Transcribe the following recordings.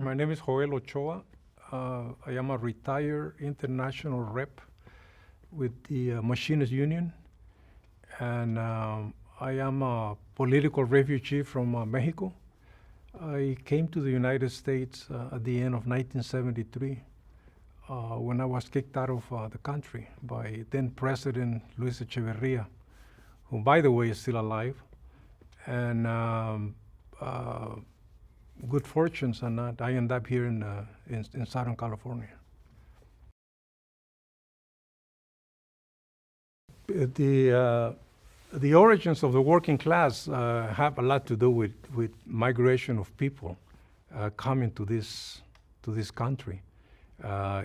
My name is Joel Ochoa. I am a retired international rep with the Machinists Union, and I am a political refugee from Mexico. I came to the United States at the end of 1973 when I was kicked out of the country by then President Luis Echeverria, who, by the way, is still alive. And good fortunes, and I end up here in Southern California. The origins of the working class have a lot to do with migration of people coming to this country.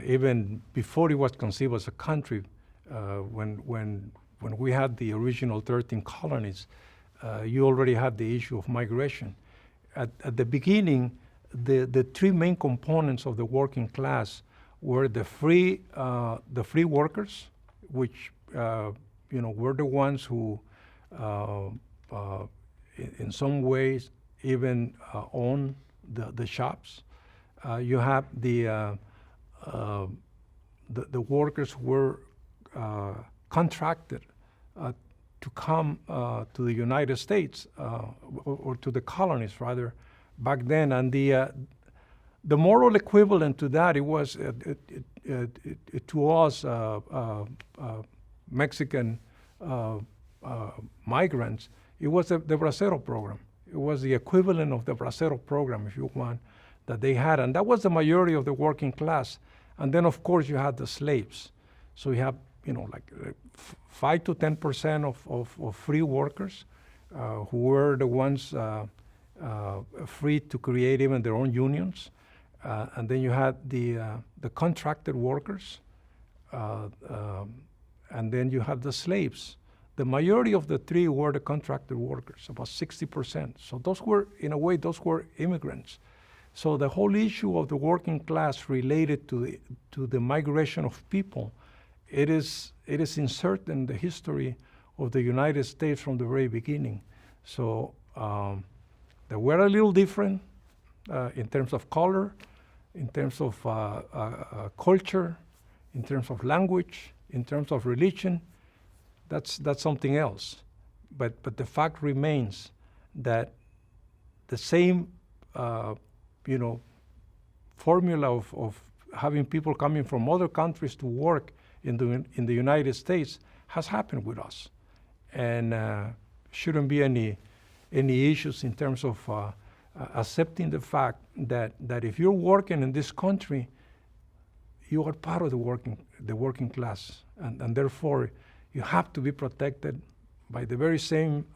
Even before it was conceived as a country, when we had the original 13 colonies, you already had the issue of migration. At the beginning, the three main components of the working class were the free workers, which were the ones who, in some ways, even own the shops. You have the workers who were contracted to come to the United States or to the colonies rather back then, and the moral equivalent to that, it was to us Mexican migrants, it was the Bracero program. It was the equivalent of the Bracero program, if you want, that they had, and that was the majority of the working class. And then of course you had the slaves. So you have like 5 to 10% of free workers who were the ones free to create even their own unions. And then you had the contracted workers, and then you have the slaves. The majority of the three were the contracted workers, about 60%. So those were, in a way, those were immigrants. So the whole issue of the working class related to the migration of people, it is inserted in the history of the United States from the very beginning. So they were a little different in terms of color, in terms of culture, in terms of language, in terms of religion. That's something else. But the fact remains that the same formula of having people coming from other countries to work in the United States has happened with us, and shouldn't be any issues in terms of accepting the fact that if you're working in this country, you are part of the working class, and therefore you have to be protected by the very same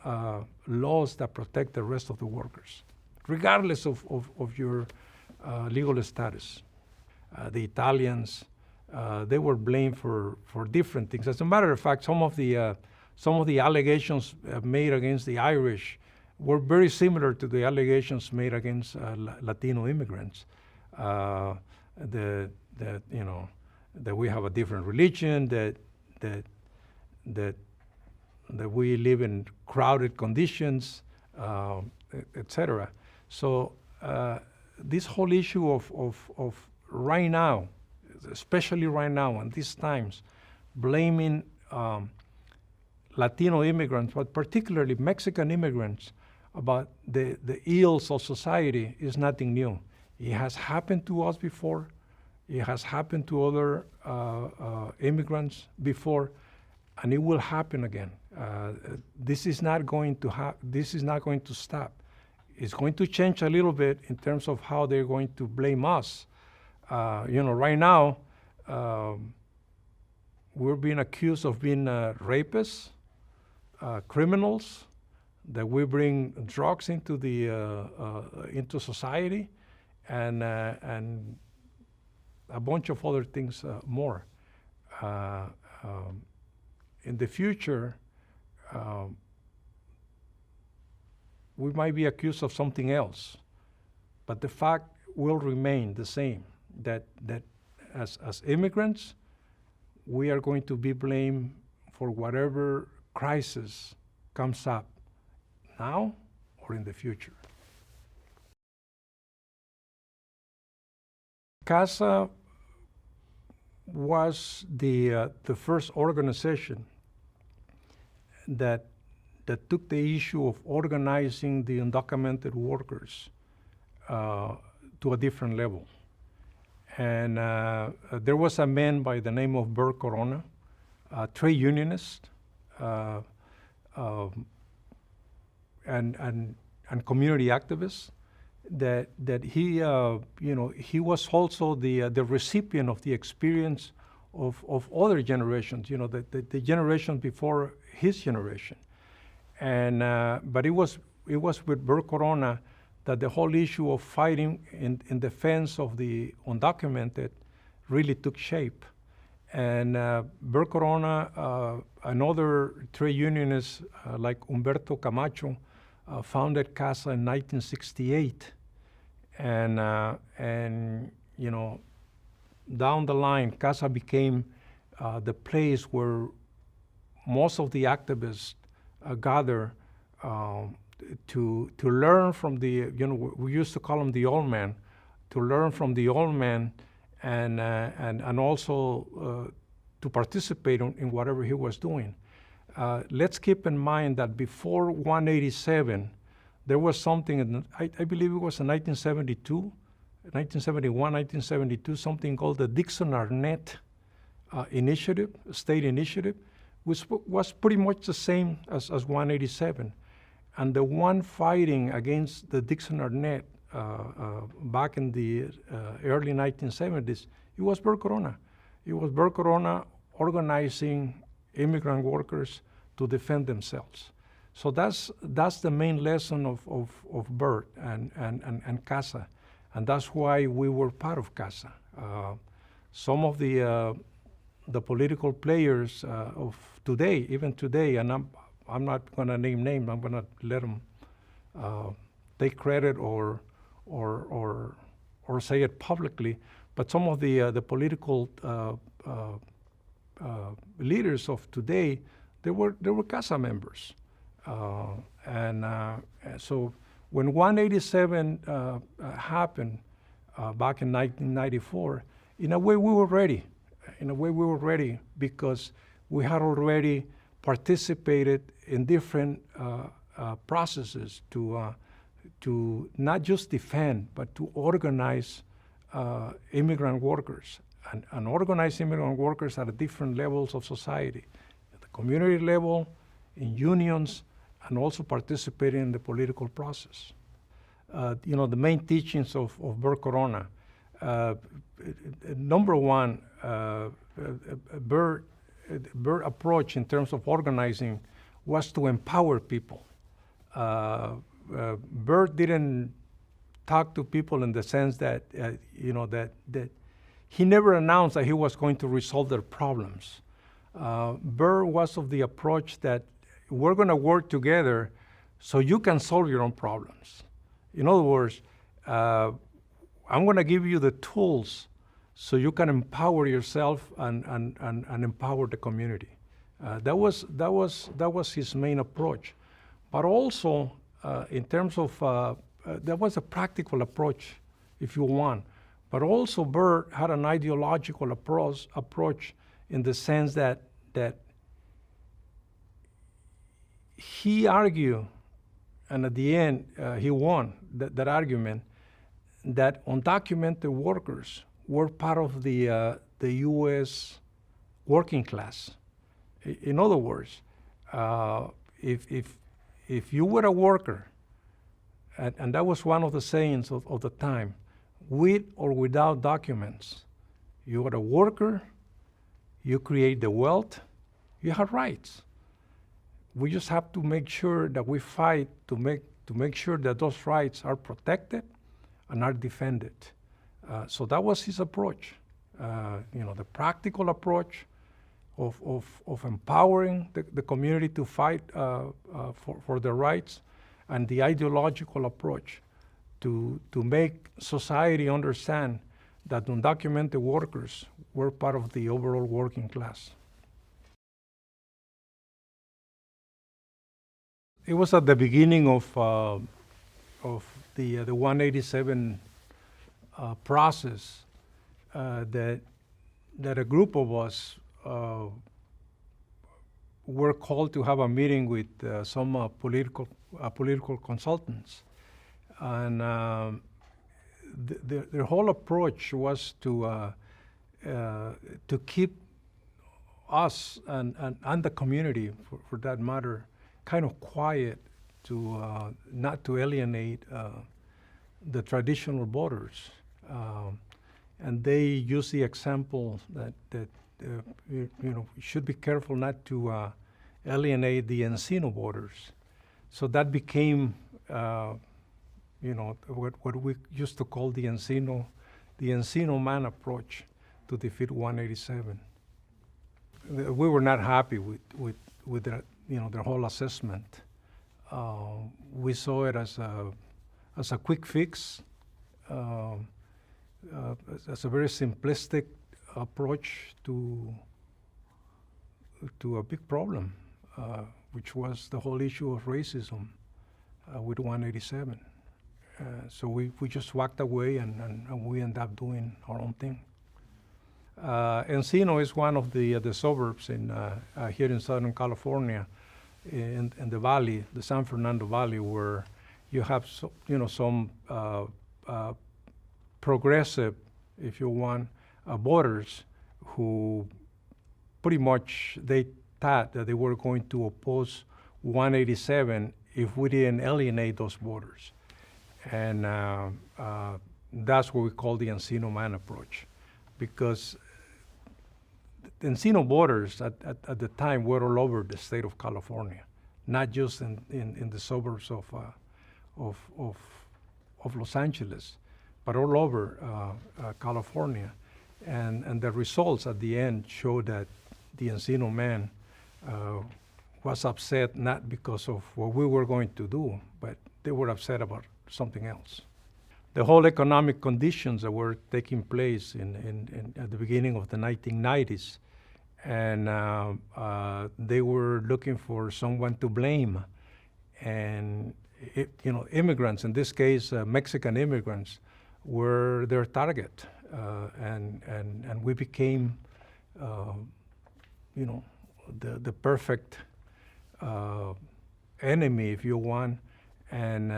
laws that protect the rest of the workers, regardless of your legal status. The Italians, they were blamed for different things. As a matter of fact, some of the allegations made against the Irish were very similar to the allegations made against Latino immigrants. That we have a different religion, that we live in crowded conditions, etc. So this whole issue of right now, especially right now in these times, blaming Latino immigrants, but particularly Mexican immigrants, about the ills of society is nothing new. It has happened to us before. It has happened to other immigrants before, and it will happen again. This is not going to stop. It's going to change a little bit in terms of how they're going to blame us. Right now, we're being accused of being rapists, criminals, that we bring drugs into society, and a bunch of other things more. In the future, we might be accused of something else, but the fact will remain the same, that as immigrants, we are going to be blamed for whatever crisis comes up now or in the future. CASA was the first organization that took the issue of organizing the undocumented workers to a different level. And there was a man by the name of Bert Corona, a trade unionist, and community activist, that he he was also the recipient of the experience of other generations, the generation before his generation, and but it was with Bert Corona that the whole issue of fighting in defense of the undocumented really took shape. And Bert Corona and other trade unionists like Humberto Camacho founded CASA in 1968. And down the line, CASA became the place where most of the activists gather to learn from the, we used to call him the old man, to learn from the old man and also to participate in whatever he was doing. Let's keep in mind that before 187, there was something, I believe it was in 1971, 1972, something called the Dixon-Arnett initiative, state initiative, which was pretty much the same as 187. And the one fighting against the Dixon-Arnett back in the early 1970s, it was Bert Corona. It was Bert Corona organizing immigrant workers to defend themselves. So that's the main lesson of Bert and CASA, and that's why we were part of CASA. Some of the political players of today, even today, and I'm not going to name names. I'm going to let them take credit or say it publicly. But some of the political leaders of today, they were CASA members. So when 187 happened back in 1994, in a way we were ready. In a way we were ready because we had already participated in different processes to not just defend, but to organize immigrant workers and organize immigrant workers at different levels of society, at the community level, in unions, and also participating in the political process. The main teachings of Bert Corona. Number one, Bert approach in terms of organizing was to empower people. Bert didn't talk to people in the sense that that he never announced that he was going to resolve their problems. Bert was of the approach that we're going to work together so you can solve your own problems. In other words, I'm going to give you the tools so you can empower yourself and empower the community. That was his main approach. But also, in terms of, that was a practical approach, if you want. But also, Bert had an ideological approach in the sense that he argued, and at the end, he won that argument, that undocumented workers were part of the U.S. working class. In other words, if you were a worker, and that was one of the sayings of the time, with or without documents, you are a worker, you create the wealth, you have rights. We just have to make sure that we fight to make sure that those rights are protected and are defended. So that was his approach, the practical approach of empowering the community to fight for their rights, and the ideological approach to make society understand that undocumented workers were part of the overall working class. It was at the beginning of the 187 process that a group of us were called to have a meeting with some political consultants, and their whole approach was to keep us and the community, for that matter, kind of quiet, to not to alienate the traditional voters. And they use the example that you know, we should be careful not to alienate the Encino voters. So that became, you know, what we used to call the Encino man approach to defeat 187. We were not happy with that, you know, their whole assessment. We saw it as a quick fix, as a very simplistic approach to a big problem, which was the whole issue of racism with 187. So we just walked away, and we ended up doing our own thing. Encino is one of the suburbs here in Southern California, in the valley, the San Fernando Valley, where you have some progressive, if you want, voters who pretty much they thought that they were going to oppose 187 if we didn't alienate those voters. And that's what we call the Encino man approach, because the Encino voters at the time were all over the state of California, not just in the suburbs of Los Angeles, but all over California. And the results at the end show that the Encino man was upset not because of what we were going to do, but they were upset about something else. The whole economic conditions that were taking place at the beginning of the 1990s, and they were looking for someone to blame. And immigrants, in this case Mexican immigrants, were their target, and we became the perfect enemy, if you want. And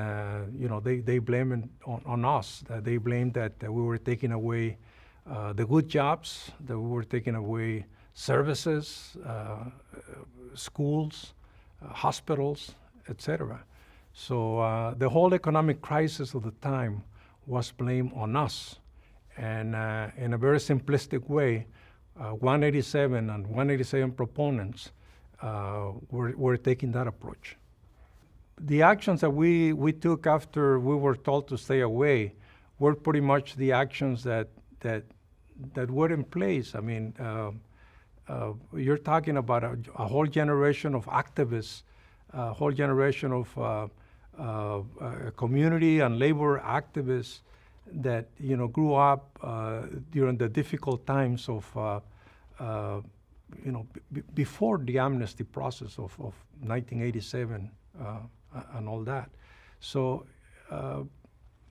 they blamed it on us. They blamed that we were taking away the good jobs, that we were taking away services, schools, hospitals, etc. So the whole economic crisis of the time was blamed on us. And in a very simplistic way, 187 and 187 proponents were taking that approach. The actions that we took after we were told to stay away were pretty much the actions that were in place. I mean, you're talking about a whole generation of activists, a whole generation of community and labor activists that grew up during the difficult times of before the amnesty process of 1987 and all that. So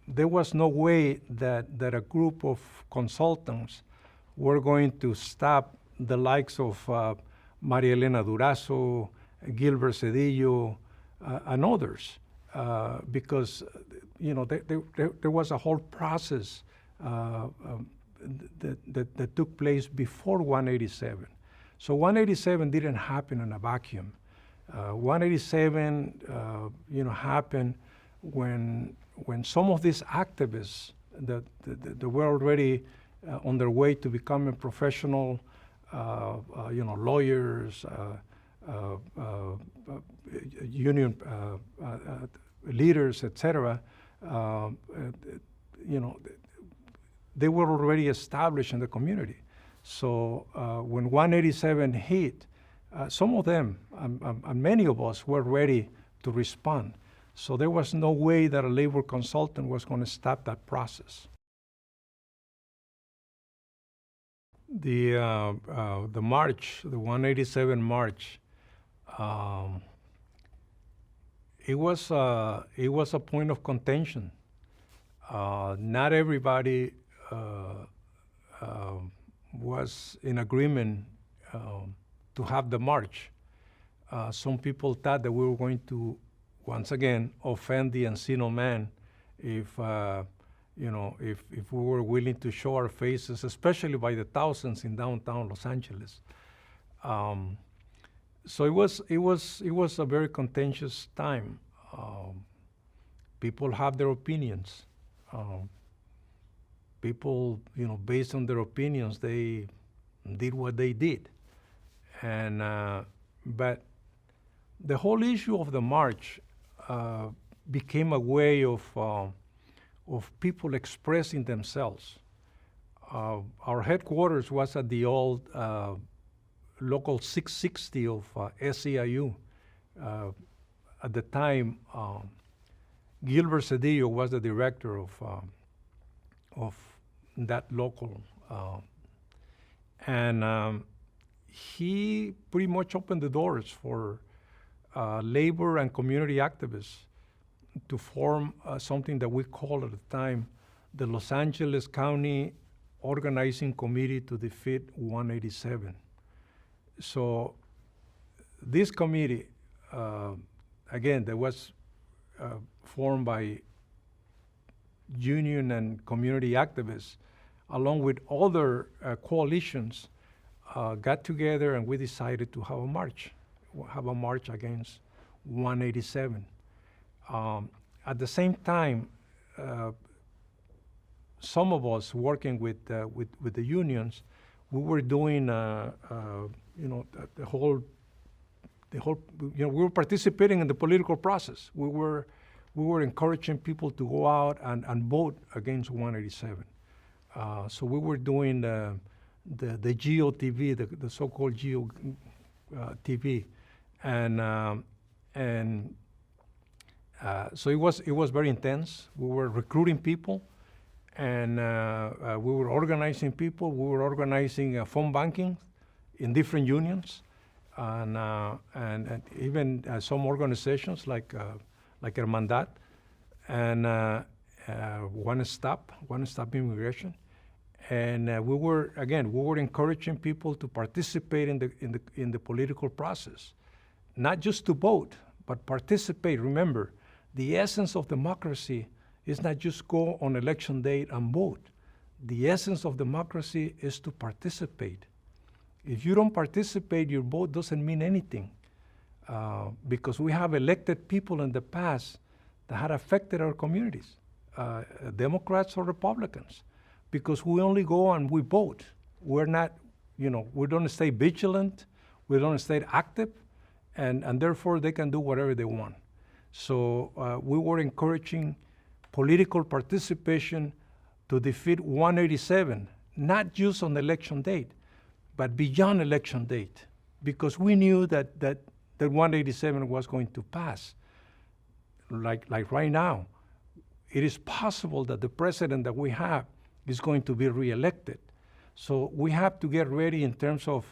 there was no way that a group of consultants were going to stop the likes of Maria Elena Durazo, Gilbert Cedillo, and others, because there was a whole process that took place before 187. So 187 didn't happen in a vacuum. 187 happened when some of these activists that were already on their way to becoming professional lawyers, union leaders, etc. They were already established in the community. So when 187 hit, some of them, and many of us, were ready to respond. So there was no way that a labor consultant was going to stop that process. The march, the 187 march, it was a point of contention. Not everybody was in agreement to have the march. Some people thought that we were going to, once again, offend the Encino man if we were willing to show our faces, especially by the thousands in downtown Los Angeles. So it was a very contentious time. People have their opinions. People, based on their opinions, they did what they did. And but the whole issue of the march became a way of people expressing themselves. Our headquarters was at the old local 660 of SEIU. At the time, Gilbert Cedillo was the director of that local. And he pretty much opened the doors for labor and community activists to form something that we called at the time the Los Angeles County Organizing Committee to Defeat 187. So this committee, again, that was formed by union and community activists, along with other coalitions, got together and we decided to have a march against 187. At the same time, some of us working with the unions, we were doing, we were participating in the political process. We were encouraging people to go out and vote against 187. So we were doing the GOTV, the so-called GO TV, and so it was very intense. We were recruiting people, and we were organizing people. We were organizing phone banking in different unions, and even some organizations like Hermandad and One Stop Immigration. And we were encouraging people to participate in the political process, not just to vote, but participate. Remember, the essence of democracy is not just go on election day and vote. The essence of democracy is to participate. If you don't participate, your vote doesn't mean anything, because we have elected people in the past that had affected our communities, Democrats or Republicans, because we only go and we vote. We're not, we don't stay vigilant, we don't stay active, and therefore they can do whatever they want. So we were encouraging political participation to defeat 187, not just on election date, but beyond election date, because we knew that 187 was going to pass. Like right now, it is possible that the president that we have is going to be reelected. So we have to get ready in terms of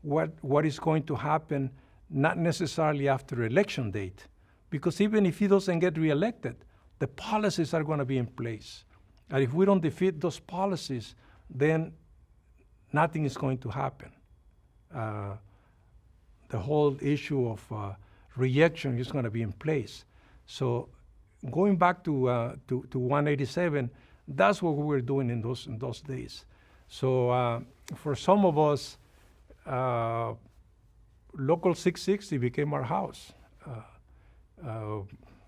what is going to happen, not necessarily after election date, because even if he doesn't get reelected, the policies are going to be in place. And if we don't defeat those policies, then nothing is going to happen. The whole issue of rejection is going to be in place. So going back to 187, that's what we were doing in those days. So for some of us, local 660 became our house.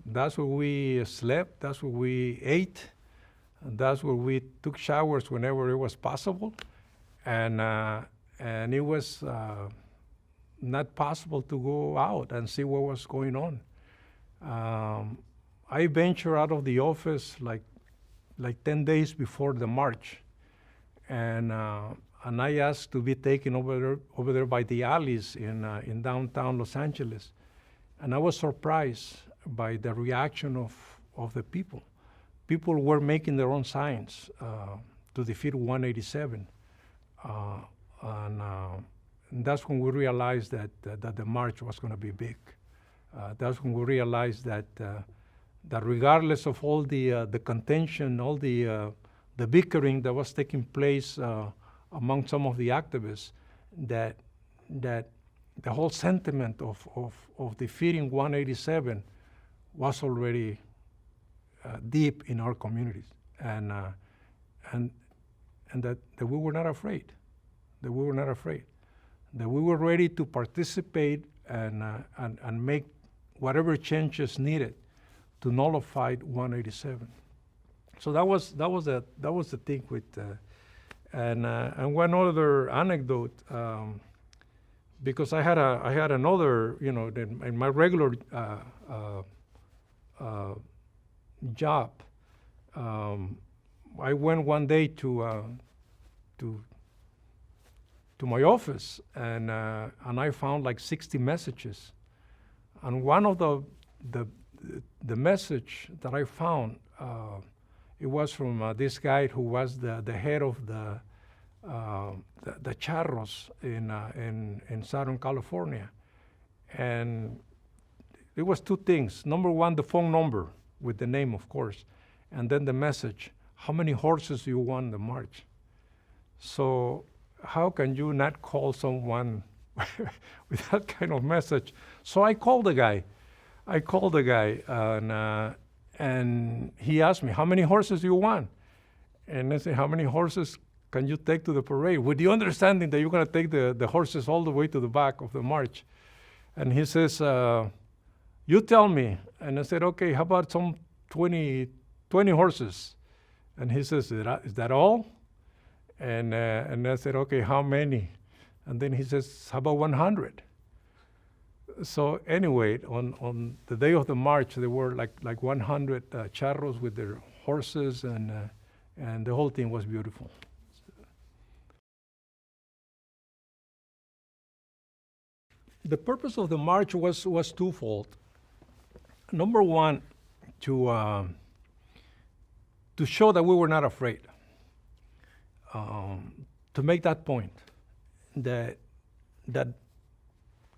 That's where we slept, that's where we ate, that's where we took showers whenever it was possible, and it was not possible to go out and see what was going on. I ventured out of the office like 10 days before the march, and I asked to be taken over there by the alleys in downtown Los Angeles, and I was surprised by the reaction of the people. People were making their own signs to defeat 187, and that's when we realized that the march was going to be big. That's when we realized that regardless of all the contention, all the bickering that was taking place among some of the activists that the whole sentiment of defeating 187 was already deep in our communities, and that we were not afraid, that we were ready to participate and make whatever changes needed to nullify 187. So that was the thing with, and one other anecdote, because I had another, in my regular job. I went one day to my office, and I found like 60 messages, and one of the message that I found, it was from this guy who was the head of the charros in Southern California, and it was two things. Number one, the phone number with the name, of course, and then the message: how many horses do you want in the march? So how can you not call someone with that kind of message? So I called the guy. And he asked me, how many horses do you want? And I said, how many horses can you take to the parade? With the understanding that you're going to take the horses all the way to the back of the march. And he says, you tell me. And I said, okay, how about some 20 horses? And he says, is that all? And I said, okay, how many? And then he says, how about 100? So anyway, on the day of the march, there were like 100 charros with their horses, and the whole thing was beautiful. The purpose of the march was twofold. Number one, to show that we were not afraid. To make that point, that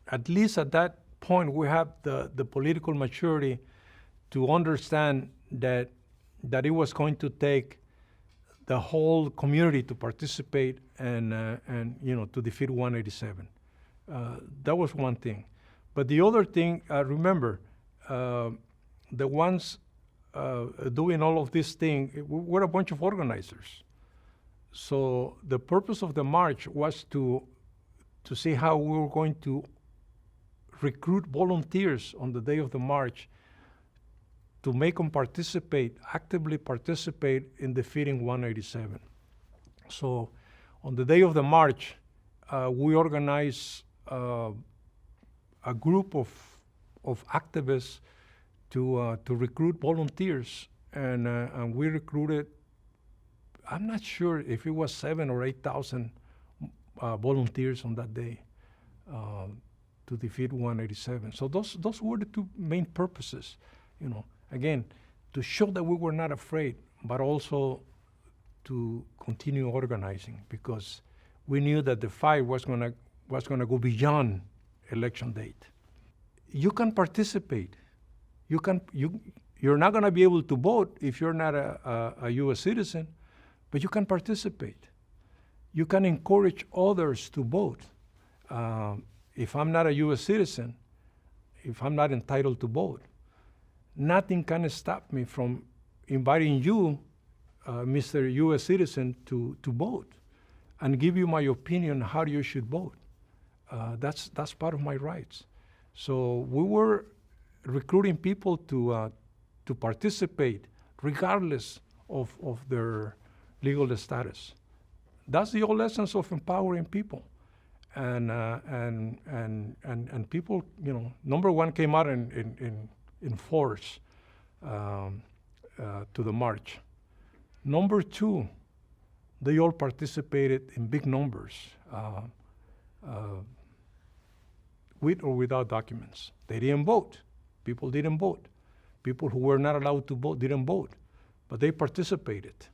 at least at that point we have the political maturity to understand that it was going to take the whole community to participate and to defeat 187. That was one thing. But the other thing, remember, the ones doing all of this thing, we're a bunch of organizers. So the purpose of the march was to see how we were going to recruit volunteers on the day of the march to make them actively participate in defeating 187. So on the day of the march, we organized a group of activists to recruit volunteers, and we recruited, I'm not sure if it was 7,000 or 8,000 volunteers on that day to defeat 187. So those were the two main purposes, again, to show that we were not afraid, but also to continue organizing, because we knew that the fight was gonna go beyond election date. You can participate. You're not gonna be able to vote if you're not a U.S. citizen, but you can participate. You can encourage others to vote. If I'm not a U.S. citizen, if I'm not entitled to vote, nothing can stop me from inviting you, Mr. U.S. citizen, to vote and give you my opinion how you should vote. That's part of my rights. So we were recruiting people to participate regardless of their legal status. That's the whole essence of empowering people. And people, number one, came out in force to the march. Number two, they all participated in big numbers, with or without documents. They didn't vote. People didn't vote. People who were not allowed to vote didn't vote, but they participated.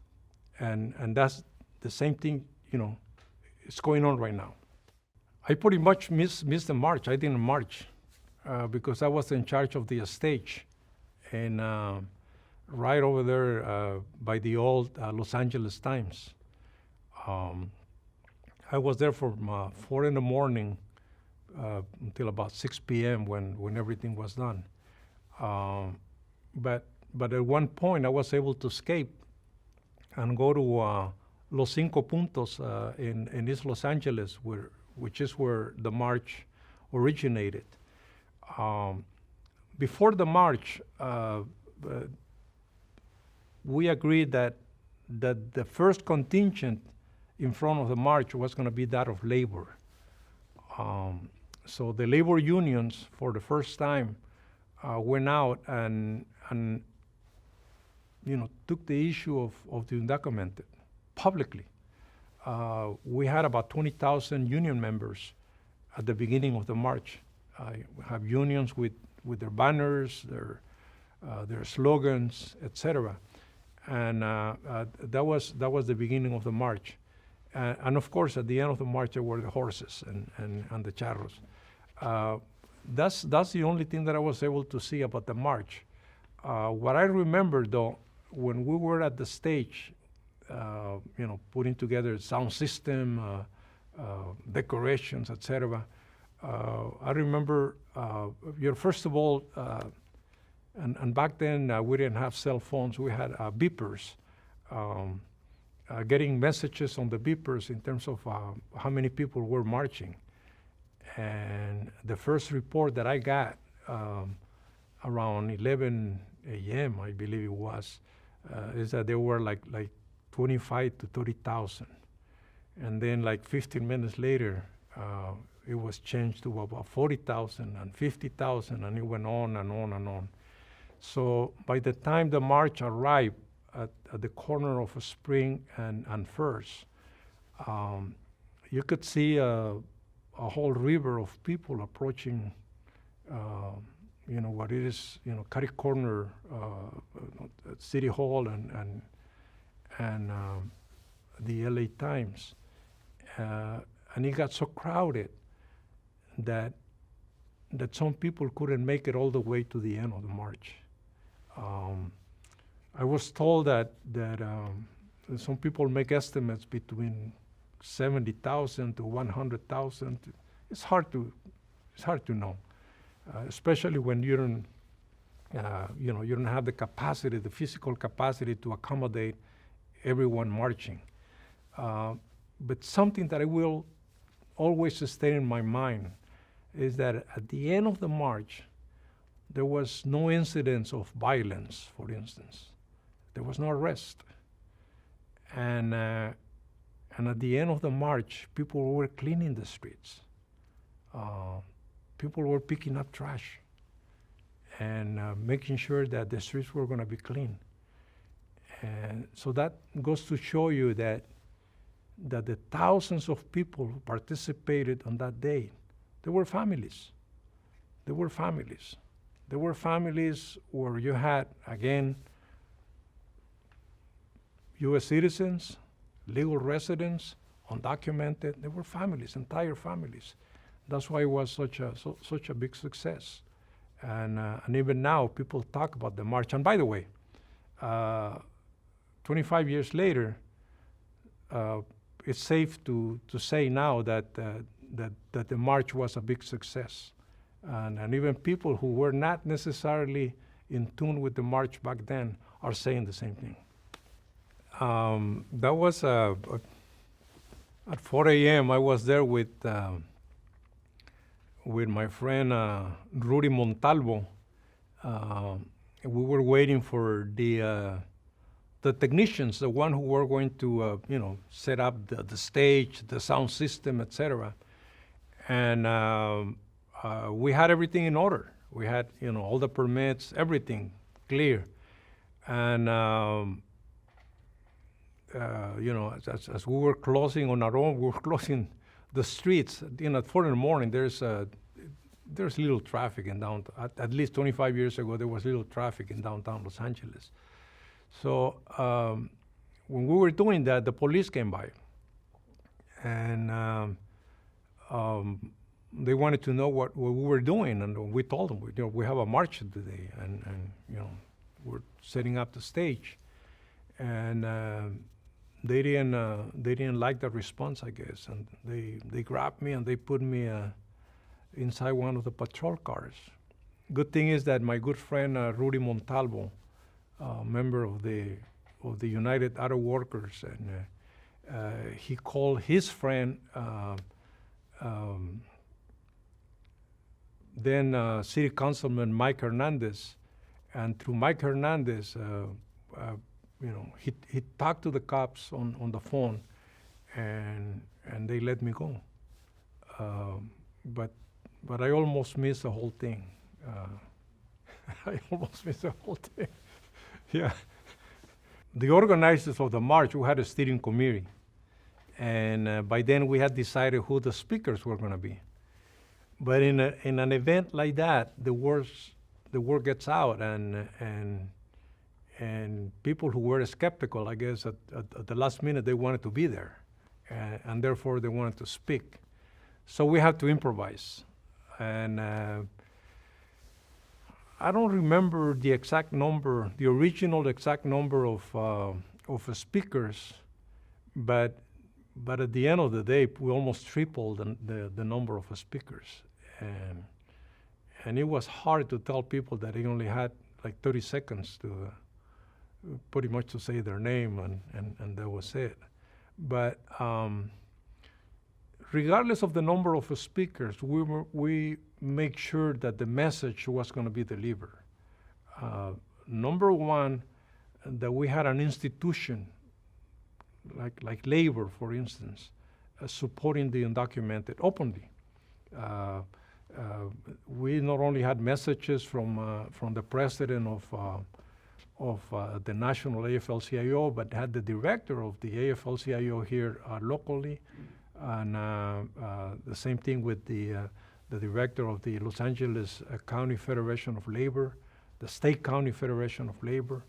And that's the same thing, it's going on right now. I pretty much missed the march. I didn't march because I was in charge of the stage, and right over there by the old Los Angeles Times. I was there from 4 in the morning until about 6 p.m. when everything was done. But at one point I was able to escape and go to Los Cinco Puntos in East Los Angeles, which is where the march originated. Before the march, we agreed that the first contingent in front of the march was going to be that of labor. So the labor unions, for the first time, went out and took the issue of the undocumented publicly. We had about 20,000 union members at the beginning of the march. We have unions with their banners, their slogans, etc. And that was the beginning of the march. And of course, at the end of the march, there were the horses and the charros. That's the only thing that I was able to see about the march. What I remember, though, when we were at the stage, putting together sound system, decorations, etc. I remember, first of all, and back then we didn't have cell phones. We had beepers, getting messages on the beepers in terms of how many people were marching. And the first report that I got around 11 a.m., I believe it was, is that there were like 25 to 30,000. And then like 15 minutes later, it was changed to about 40,000 and 50,000, and it went on and on and on. So by the time the march arrived at the corner of Spring and First, you could see a whole river of people approaching, what it is, Cutty Corner, City Hall and the LA Times. And it got so crowded that some people couldn't make it all the way to the end of the march. I was told that some people make estimates between 70,000 to 100,000. It's hard to know, especially when you don't have the capacity, the physical capacity to accommodate everyone marching. But something that I will always stay in my mind is that at the end of the march, there was no incidents of violence, for instance. There was no arrest. And at the end of the march, people were cleaning the streets. People were picking up trash and making sure that the streets were going to be clean. And so that goes to show you that the thousands of people who participated on that day, they were families. They were families. There were families where you had, again, U.S. citizens, legal residents, undocumented. There were families, entire families. That's why it was such a big success. And even now, people talk about the march. And by the way, 25 years later, it's safe to say now that the march was a big success. And even people who were not necessarily in tune with the march back then are saying the same thing. That was at 4 a.m. I was there with my friend Rudy Montalvo. We were waiting for the technicians, the one who were going to set up the stage, the sound system, etc. And we had everything in order. We had all the permits, everything clear. And as we were closing on our own, we were closing the streets. At 4 in the morning, there's little traffic in downtown. At least 25 years ago, there was little traffic in downtown Los Angeles. So when we were doing that, the police came by, and they wanted to know what we were doing, and we told them, we have a march today, and we're setting up the stage. And they didn't like the response, I guess, and they grabbed me and they put me inside one of the patrol cars. Good thing is that my good friend Rudy Montalvo, member of the United Auto Workers, and he called his friend, then City Councilman Mike Hernandez, and through Mike Hernandez, he talked to the cops on the phone, and they let me go. But I almost missed the whole thing. I almost missed the whole thing. Yeah. The organizers of the march, we had a steering committee, and by then we had decided who the speakers were going to be. But in an event like that, the word gets out, and people who were skeptical, I guess, at the last minute, they wanted to be there, and therefore they wanted to speak. So we had to improvise, and I don't remember the exact number, the original exact number of speakers, but at the end of the day, we almost tripled the number of speakers, and it was hard to tell people that they only had like 30 seconds to pretty much to say their name, and that was it. But regardless of the number of speakers, we make sure that the message was going to be delivered. Number one, that we had an institution like labor, for instance, supporting the undocumented openly. We not only had messages from the president of the national AFL-CIO, but had the director of the AFL-CIO here locally, and the same thing with the director of the Los Angeles County Federation of Labor, the State County Federation of Labor.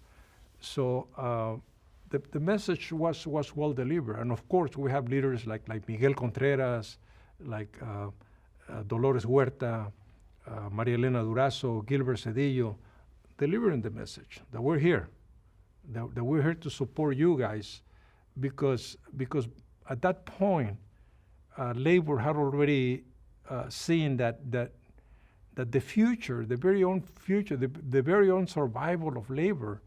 So the message was well delivered, and of course we have leaders like Miguel Contreras, like Dolores Huerta, Maria Elena Durazo, Gilbert Cedillo, delivering the message that we're here, that we're here to support you guys, because at that point, labor had already seen that the future, the very own future, the very own survival of labor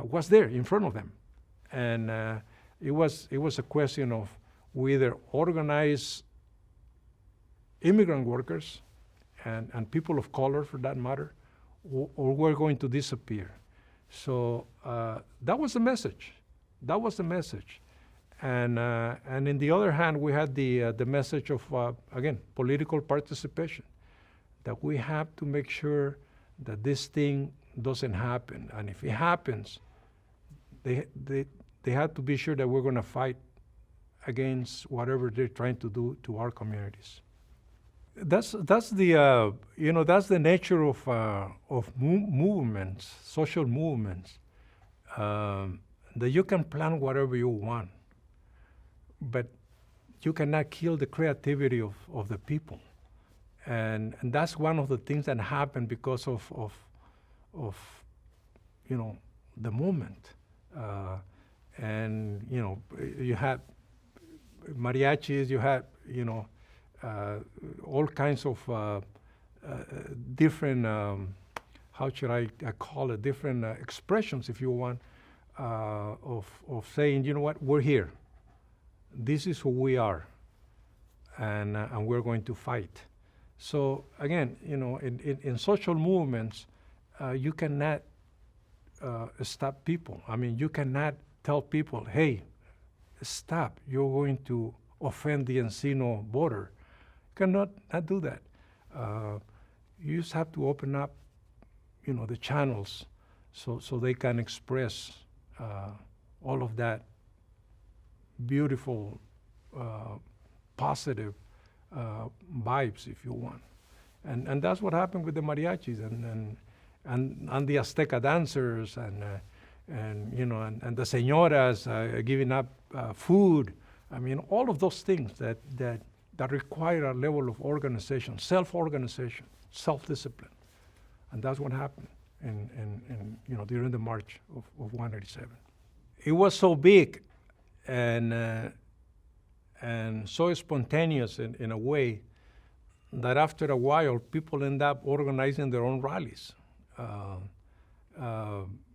was there in front of them, and it was a question of we either organize immigrant workers and people of color, for that matter, or we're going to disappear. So that was the message. That was the message. And in the other hand, we had the message of, again, political participation, that we have to make sure that this thing doesn't happen. And if it happens, they have to be sure that we're going to fight against whatever they're trying to do to our communities. That's the that's the nature of movements, social movements, that you can plan whatever you want, but you cannot kill the creativity of the people, and that's one of the things that happened because of the movement, and you had mariachis, you had all kinds of different, how should I call it, different expressions, if you want, of saying, you know what, we're here. This is who we are, and we're going to fight. So again, in social movements, you cannot stop people. I mean, you cannot tell people, hey, stop, you're going to offend the Encino voter. Cannot not do that. You just have to open up, the channels, so they can express all of that beautiful, positive vibes, if you want, and that's what happened with the mariachis and the Azteca dancers and the señoras giving up food. I mean, all of those things that require a level of organization, self-organization, self-discipline. And that's what happened during the March of 187. It was so big and so spontaneous in a way that after a while people end up organizing their own rallies.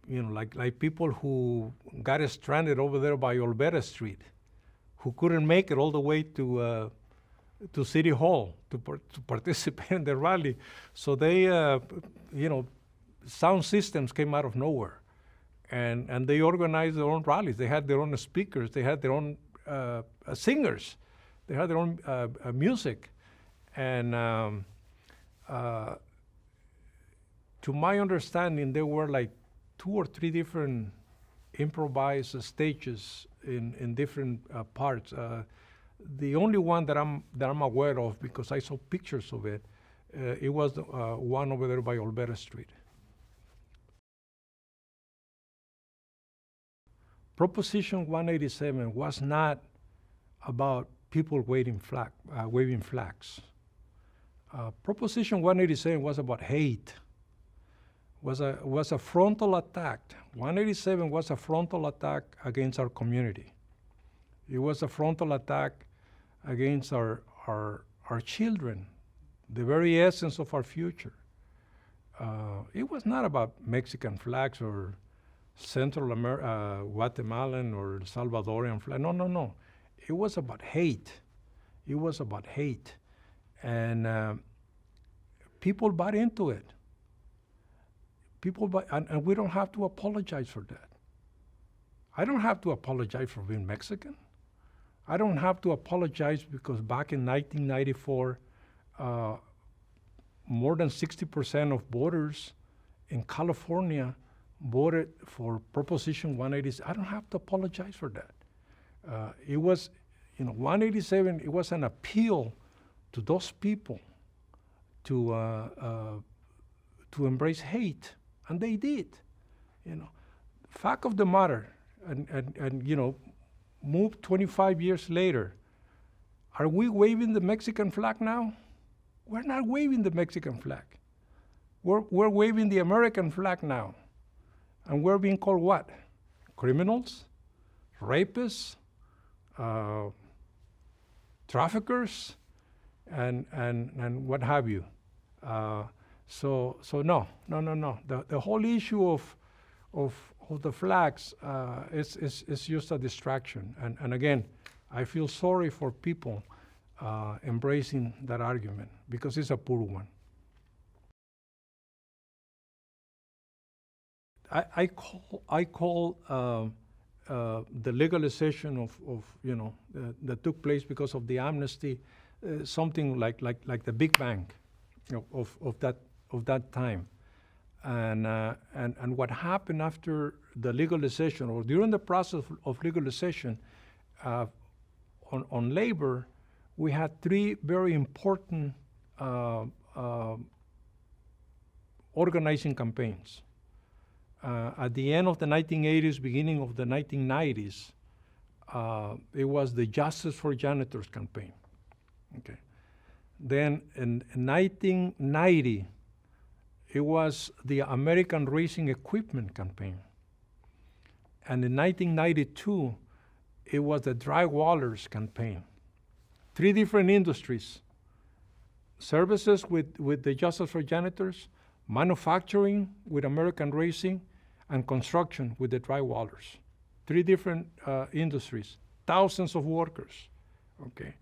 Like people who got stranded over there by Olvera Street, who couldn't make it all the way to City Hall to participate in the rally. So they, sound systems came out of nowhere, and they organized their own rallies. They had their own speakers. They had their own singers. They had their own music, and to my understanding, there were like 2 or 3 different improvised stages in different parts. The only one that I'm aware of, because I saw pictures of it, it was one over there by Olvera Street. Proposition 187 was not about people waving flags. Proposition 187 was about hate. Was a frontal attack. 187 was a frontal attack against our community. It was a frontal attack against our children, the very essence of our future. It was not about Mexican flags or Guatemalan or Salvadorian flag. No. It was about hate. It was about hate. And people bought into it. And we don't have to apologize for that. I don't have to apologize for being Mexican. I don't have to apologize because back in 1994, more than 60% of voters in California voted for Proposition 187. I don't have to apologize for that. It was, 187, it was an appeal to those people to embrace hate, and they did. Fact of the matter, and move 25 years later, are we waving the Mexican flag now? We're not waving the Mexican flag. We're waving the American flag now. And we're being called what? Criminals? Rapists? Traffickers? And what have you. So no. The whole issue of the flags is just a distraction. And again, I feel sorry for people embracing that argument because it's a poor one. I call the legalization of that took place because of the amnesty something like the Big Bang of that time. And what happened after the legalization or during the process of legalization on labor, we had 3 very important organizing campaigns. At the end of the 1980s, beginning of the 1990s, it was the Justice for Janitors campaign. Okay. Then in 1990, it was the American Racing Equipment campaign. And in 1992, it was the Drywallers campaign. 3 different industries: services with the Justice for Janitors, manufacturing with American Racing, and construction with the Drywallers. 3 different industries, thousands of workers. Okay.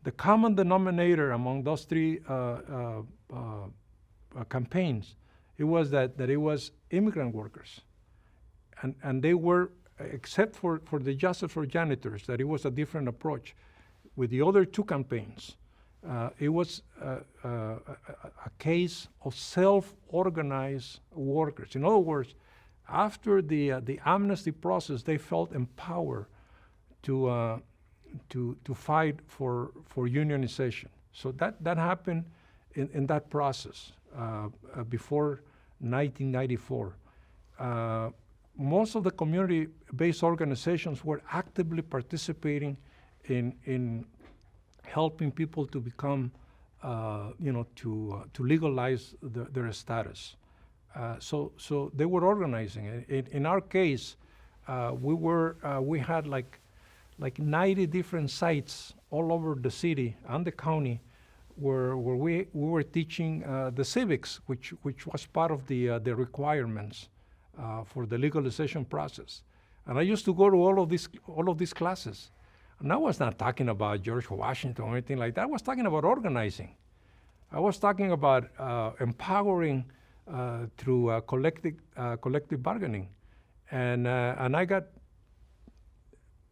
The common denominator among those 3 campaigns, it was that it was immigrant workers. And they were, except for the Justice for Janitors, that it was a different approach. With the other 2 campaigns, it was a case of self-organized workers. In other words, after the amnesty process, they felt empowered to fight for unionization. So that happened in that process before 1994. Most of the community-based organizations were actively participating in helping people to become, to legalize their status. So they were organizing. In our case, we had like like 90 different sites all over the city and the county where we were teaching the civics, which was part of the requirements for the legalization process. And I used to go to all of these classes. And I was not talking about George Washington or anything like that. I was talking about organizing. I was talking about empowering through collective bargaining. And I got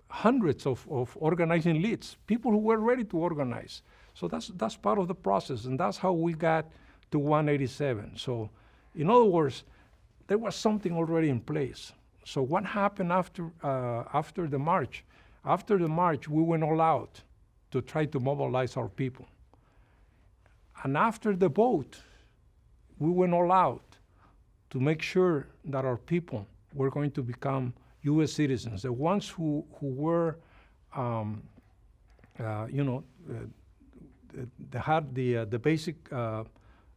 hundreds of organizing leads, people who were ready to organize. So that's part of the process, and that's how we got to 187. So in other words, there was something already in place. So what happened after the march? After the march, we went all out to try to mobilize our people. And after the vote, we went all out to make sure that our people were going to become U.S. citizens. The ones who were, they had the basic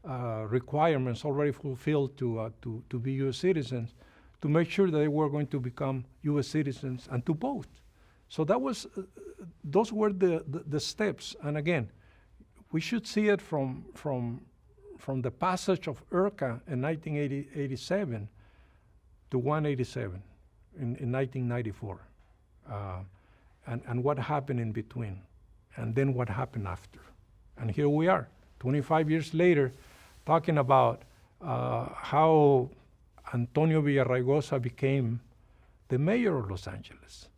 requirements already fulfilled to be U.S. citizens, to make sure that they were going to become U.S. citizens and to vote. So those were the steps. And again, we should see it from the passage of IRCA in 1987 to 187 in 1994, and what happened in between, and then what happened after. And here we are, 25 years later, talking about how Antonio Villarraigosa became the mayor of Los Angeles,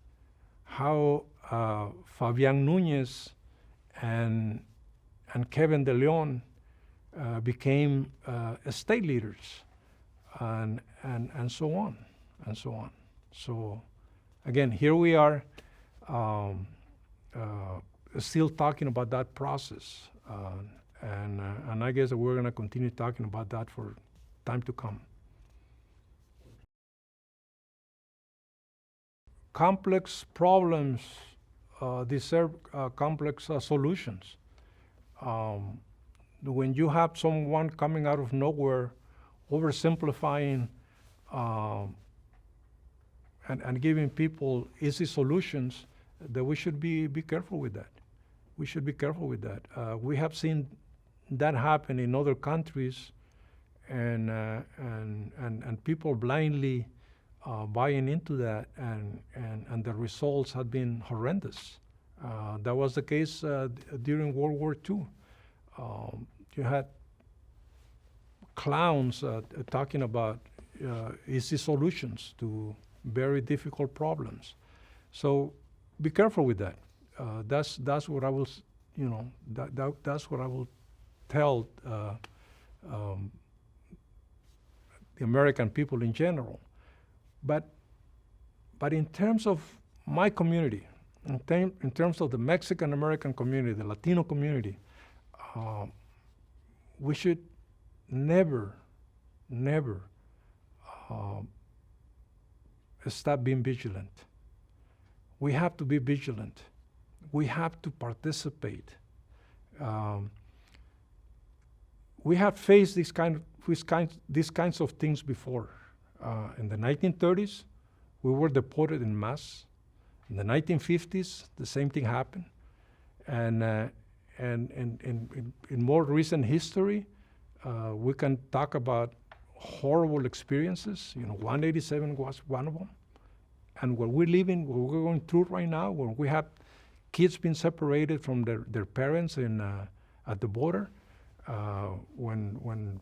how Fabian Nunez and Kevin De Leon became state leaders, and so on, and so on. So again, here we are still talking about that process, and I guess that we're going to continue talking about that for time to come. Complex problems deserve complex solutions. When you have someone coming out of nowhere, oversimplifying and giving people easy solutions, that we should be careful with that. We should be careful with that. We have seen that happen in other countries, and people blindly buying into that, and the results have been horrendous. That was the case during World War II. You had clowns talking about easy solutions to very difficult problems. So be careful with that. That's what I will, that's what I will tell the American people in general. But in terms of my community, in terms of the Mexican American community, the Latino community, we should never stop being vigilant. We have to be vigilant. We have to participate. We have faced these kinds of things before. In the 1930s, we were deported en masse. In the 1950s, the same thing happened. And in more recent history, we can talk about horrible experiences. 187 was one of them. And what we're going through right now, when we have kids being separated from their parents at the border, when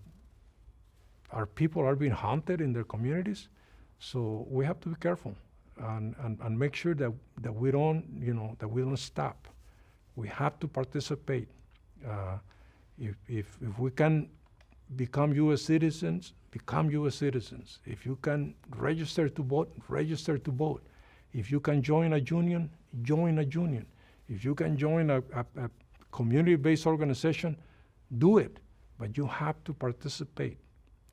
our people are being hunted in their communities. So we have to be careful and make sure that we don't, that we don't stop. We have to participate. If we can become U.S. citizens, become U.S. citizens. If you can register to vote, register to vote. If you can join a union, join a union. If you can join a community-based organization, do it. But you have to participate.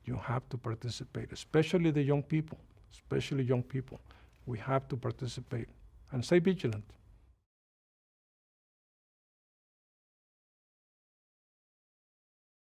You have to participate, especially the young people, especially young people. We have to participate and stay vigilant.